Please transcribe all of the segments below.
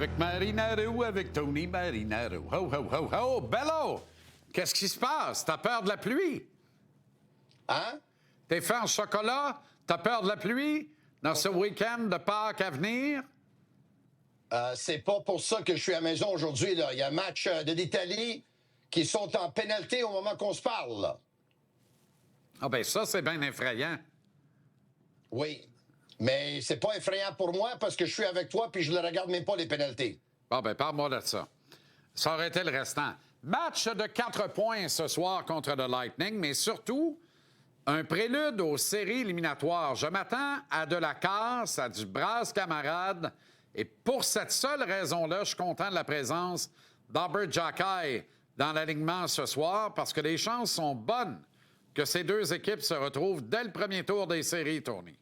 Avec Marinaro, avec Tony Marinaro. Ho, ho, ho, ho! Bello! Qu'est-ce qui se passe? T'as peur de la pluie? Hein? T'es fait en chocolat? T'as peur de la pluie? Dans ce week-end de Pâques à venir? C'est pas pour ça que je suis à la maison aujourd'hui. Là. Il y a un match de l'Italie qui sont en pénalité au moment qu'on se parle. Là. Ah ben ça, c'est bien effrayant. Oui. Mais c'est pas effrayant pour moi parce que je suis avec toi puis je ne regarde même pas les pénalités. Bon, ben parle-moi de ça. Ça aurait été le restant. Match de 4 points ce soir contre le Lightning, mais surtout, un prélude aux séries éliminatoires. Je m'attends à de la casse, à du brasse camarade. Et pour cette seule raison-là, je suis content de la présence d'Arbor Xhekaj dans l'alignement ce soir parce que les chances sont bonnes que ces deux équipes se retrouvent dès le premier tour des séries, Tony.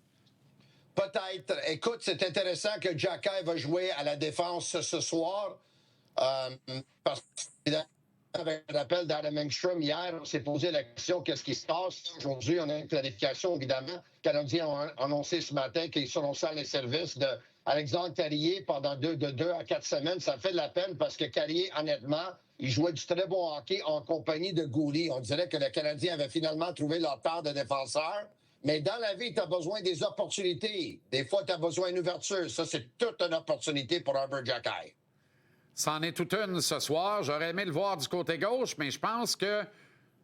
Peut-être. Écoute, c'est intéressant que Xhekaj va jouer à la défense ce soir. Parce que, avec le rappel d'Adam Engstrom hier, on s'est posé la question qu'est-ce qui se passe. Aujourd'hui, on a une clarification, évidemment. Les Canadiens ont annoncé ce matin qu'ils seront sans les services d'Alexandre Carrier pendant de 2 à 4 semaines. Ça fait de la peine parce que Carrier, honnêtement, il jouait du très bon hockey en compagnie de Goulet. On dirait que le Canadien avait finalement trouvé leur part de défenseur. Mais dans la vie, tu as besoin des opportunités. Des fois, tu as besoin d'une ouverture. Ça, c'est toute une opportunité pour Arbor Xhekaj. C'en est toute une ce soir. J'aurais aimé le voir du côté gauche, mais je pense que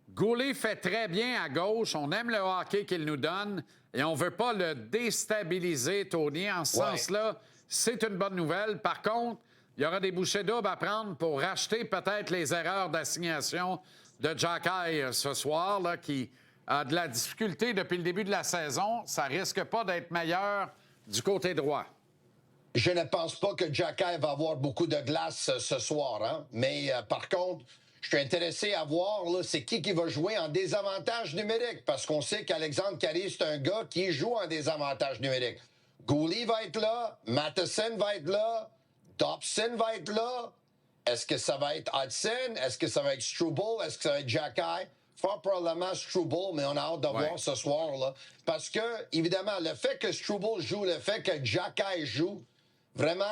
Goulet fait très bien à gauche. On aime le hockey qu'il nous donne et on ne veut pas le déstabiliser, Tony. En ce sens-là, c'est une bonne nouvelle. Par contre, il y aura des bouchées doubles à prendre pour racheter peut-être les erreurs d'assignation de Xhekaj ce soir, là, qui a de la difficulté depuis le début de la saison. Ça risque pas d'être meilleur du côté droit. Je ne pense pas que Xhekaj va avoir beaucoup de glace ce soir. Hein? Mais par contre, je suis intéressé à voir là, c'est qui va jouer en désavantage numérique. Parce qu'on sait qu'Alexandre Carrier, c'est un gars qui joue en désavantage numérique. Goulet va être là, Matheson va être là, Dobson va être là. Est-ce que ça va être Hudson? Est-ce que ça va être Struble? Est-ce que ça va être Xhekaj? Fort probablement Struble, mais on a hâte de voir ce soir. Là. Parce que, évidemment, le fait que Struble joue, le fait que Xhekaj joue, vraiment,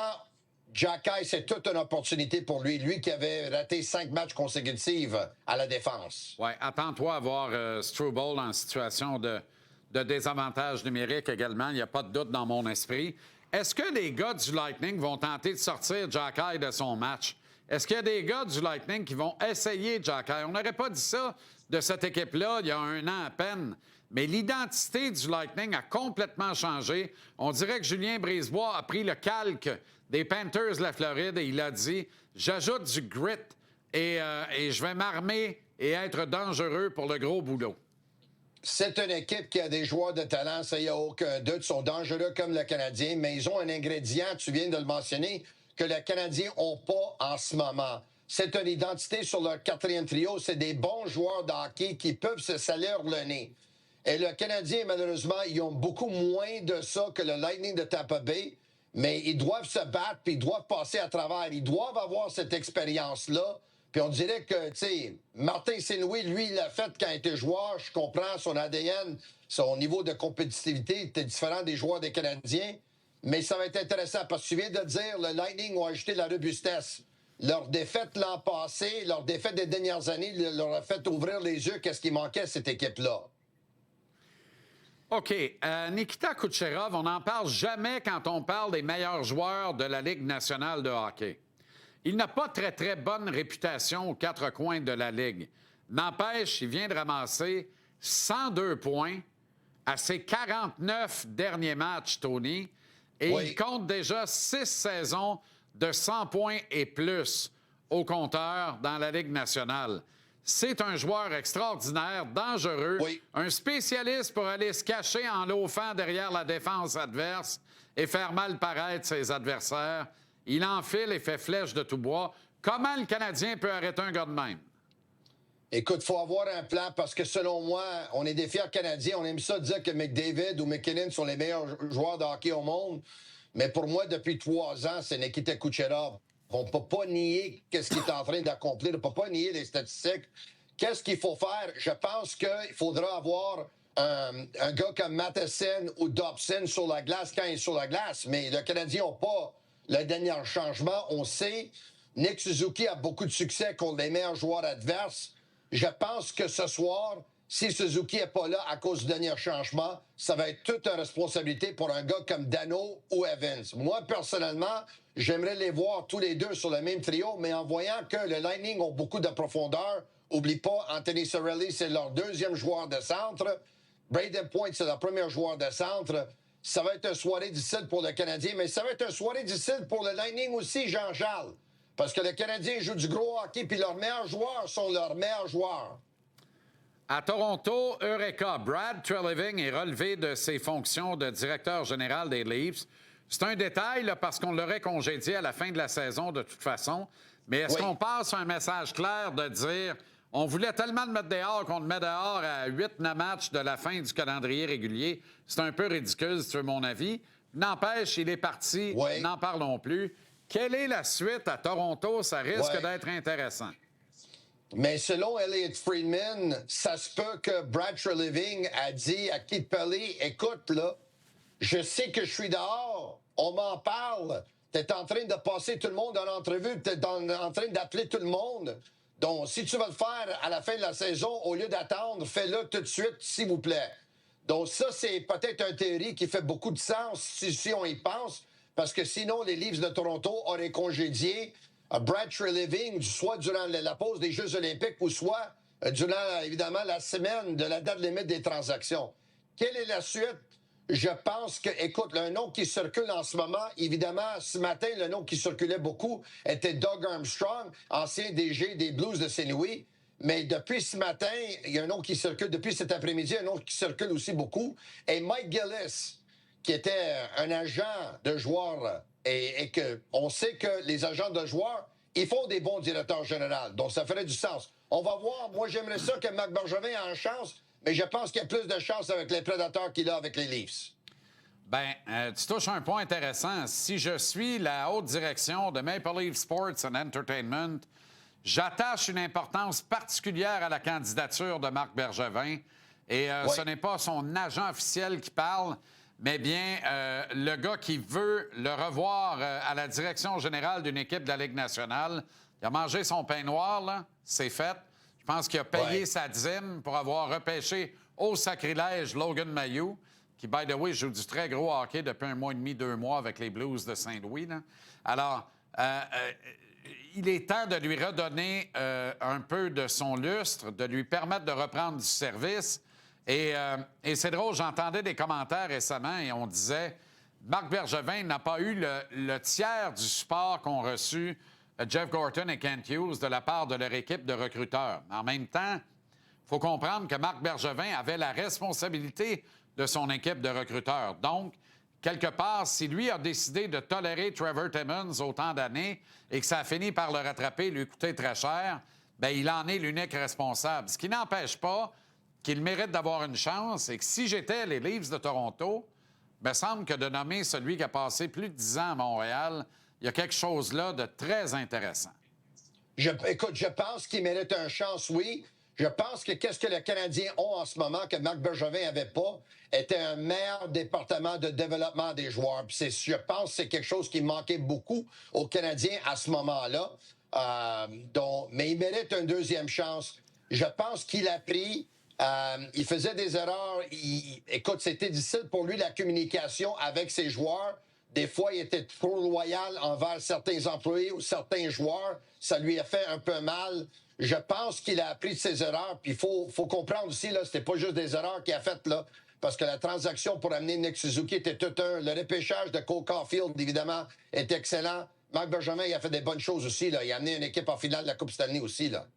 Xhekaj, c'est toute une opportunité pour lui. Lui qui avait raté 5 matchs consécutifs à la défense. Oui, attends-toi à voir Struble en situation de désavantage numérique également. Il n'y a pas de doute dans mon esprit. Est-ce que les gars du Lightning vont tenter de sortir Xhekaj de son match? Est-ce qu'il y a des gars du Lightning qui vont essayer Xhekaj? On n'aurait pas dit ça de cette équipe-là il y a 1 an à peine. Mais l'identité du Lightning a complètement changé. On dirait que Julien Brisebois a pris le calque des Panthers de la Floride et il a dit « J'ajoute du grit et je vais m'armer et être dangereux pour le gros boulot. » C'est une équipe qui a des joueurs de talent, ça, il n'y a aucun doute. Ils sont dangereux comme le Canadien, mais ils ont un ingrédient, tu viens de le mentionner, que les Canadiens n'ont pas en ce moment. C'est une identité sur leur 4e trio. C'est des bons joueurs de hockey qui peuvent se salir le nez. Et le Canadien, malheureusement, ils ont beaucoup moins de ça que le Lightning de Tampa Bay, mais ils doivent se battre puis ils doivent passer à travers. Ils doivent avoir cette expérience-là. Puis on dirait que, tu sais, Martin Saint-Louis, lui, il l'a fait quand il était joueur. Je comprends son ADN, son niveau de compétitivité était différent des joueurs des Canadiens. Mais ça va être intéressant parce que tu viens de dire, le Lightning ont ajouté de la robustesse. Leur défaite l'an passé, leur défaite des dernières années leur a fait ouvrir les yeux qu'est-ce qui manquait à cette équipe-là. OK. Nikita Kucherov, on n'en parle jamais quand on parle des meilleurs joueurs de la Ligue nationale de hockey. Il n'a pas très, très bonne réputation aux 4 coins de la Ligue. N'empêche, il vient de ramasser 102 points à ses 49 derniers matchs, Tony. Et il compte déjà 6 saisons de 100 points et plus au compteur dans la Ligue nationale. C'est un joueur extraordinaire, dangereux, un spécialiste pour aller se cacher en loafant derrière la défense adverse et faire mal paraître ses adversaires. Il enfile et fait flèche de tout bois. Comment le Canadien peut arrêter un gars de même? Écoute, il faut avoir un plan parce que selon moi, on est des fiers Canadiens. On aime ça dire que McDavid ou McKinnon sont les meilleurs joueurs de hockey au monde. Mais pour moi, depuis 3 ans, c'est Nikita Kucherov. On ne peut pas nier ce qu'il est en train d'accomplir. On ne peut pas nier les statistiques. Qu'est-ce qu'il faut faire? Je pense qu'il faudra avoir un gars comme Matheson ou Dobson sur la glace quand il est sur la glace. Mais le Canadien n'a pas le dernier changement. On sait, Nick Suzuki a beaucoup de succès contre les meilleurs joueurs adverses. Je pense que ce soir, si Suzuki n'est pas là à cause du dernier changement, ça va être toute une responsabilité pour un gars comme Dano ou Evans. Moi, personnellement, j'aimerais les voir tous les deux sur le même trio, mais en voyant que le Lightning ont beaucoup de profondeur, oublie pas, Anthony Cirelli, c'est leur deuxième joueur de centre. Braden Point, c'est leur premier joueur de centre. Ça va être une soirée difficile pour le Canadien, mais ça va être une soirée difficile pour le Lightning aussi, Jean-Charles. Parce que le Canadien joue du gros hockey, puis leurs meilleurs joueurs sont leurs meilleurs joueurs. À Toronto, Eureka, Brad Treliving est relevé de ses fonctions de directeur général des Leafs. C'est un détail là, parce qu'on l'aurait congédié à la fin de la saison de toute façon. Mais est-ce qu'on passe un message clair de dire on voulait tellement le mettre dehors qu'on le met dehors à 8-9 matchs de la fin du calendrier régulier? C'est un peu ridicule, si tu veux mon avis. N'empêche, il est parti, n'en parlons plus. Quelle est la suite à Toronto? Ça risque d'être intéressant. Mais selon Elliot Friedman, ça se peut que Brad Treliving a dit à Keith Pelly, écoute, là, je sais que je suis dehors, on m'en parle, t'es en train de passer tout le monde en entrevue, t'es en train d'appeler tout le monde. Donc, si tu vas le faire à la fin de la saison, au lieu d'attendre, fais-le tout de suite, s'il vous plaît. Donc, ça, c'est peut-être une théorie qui fait beaucoup de sens si on y pense, parce que sinon, les Leafs de Toronto auraient congédié Brad Treliving, soit durant la pause des Jeux olympiques ou soit durant, évidemment, la semaine de la date limite des transactions. Quelle est la suite? Je pense que, écoute, le nom qui circule en ce moment, évidemment, ce matin, le nom qui circulait beaucoup était Doug Armstrong, ancien DG des Blues de Saint-Louis. Mais depuis ce matin, il y a un nom qui circule, depuis cet après-midi, un nom qui circule aussi beaucoup, et Mike Gillis, qui était un agent de joueurs, et que on sait que les agents de joueurs, ils font des bons directeurs généraux. Donc, ça ferait du sens. On va voir. Moi, j'aimerais ça que Marc Bergevin ait une chance, mais je pense qu'il y a plus de chance avec les prédateurs qu'il a avec les Leafs. Bien, tu touches un point intéressant. Si je suis la haute direction de Maple Leaf Sports and Entertainment, j'attache une importance particulière à la candidature de Marc Bergevin. Et ce n'est pas son agent officiel qui parle, mais bien le gars qui veut le revoir à la direction générale d'une équipe de la Ligue nationale. Il a mangé son pain noir, là. C'est fait. Je pense qu'il a payé sa dîme pour avoir repêché au sacrilège Logan Mailloux, qui, by the way, joue du très gros hockey depuis 1 mois et demi, 2 mois avec les Blues de Saint-Louis. Là. Alors, il est temps de lui redonner un peu de son lustre, de lui permettre de reprendre du service. Et c'est drôle, j'entendais des commentaires récemment et on disait Marc Bergevin n'a pas eu le tiers du support qu'ont reçu Jeff Gorton et Kent Hughes de la part de leur équipe de recruteurs. En même temps, il faut comprendre que Marc Bergevin avait la responsabilité de son équipe de recruteurs. Donc, quelque part, si lui a décidé de tolérer Trevor Timmons autant d'années et que ça a fini par le rattraper, lui coûter très cher, bien, il en est l'unique responsable. Ce qui n'empêche pas qu'il mérite d'avoir une chance et que si j'étais les Leafs de Toronto, il me semble que de nommer celui qui a passé plus de 10 ans à Montréal, il y a quelque chose là de très intéressant. Écoute, je pense qu'il mérite une chance, oui. Je pense que qu'est-ce que les Canadiens ont en ce moment que Marc Bergevin n'avait pas était un meilleur département de développement des joueurs. Puis je pense que c'est quelque chose qui manquait beaucoup aux Canadiens à ce moment-là. Mais il mérite une deuxième chance. Je pense qu'il a pris... il faisait des erreurs. Écoute, c'était difficile pour lui la communication avec ses joueurs. Des fois, il était trop loyal envers certains employés ou certains joueurs. Ça lui a fait un peu mal. Je pense qu'il a appris de ses erreurs. Puis il faut comprendre aussi, là, c'était pas juste des erreurs qu'il a faites, là. Parce que la transaction pour amener Nick Suzuki était tout un. Le repêchage de Cole Caulfield, évidemment, est excellent. Marc Bergevin, il a fait des bonnes choses aussi, là. Il a amené une équipe en finale de la Coupe Stanley aussi, là.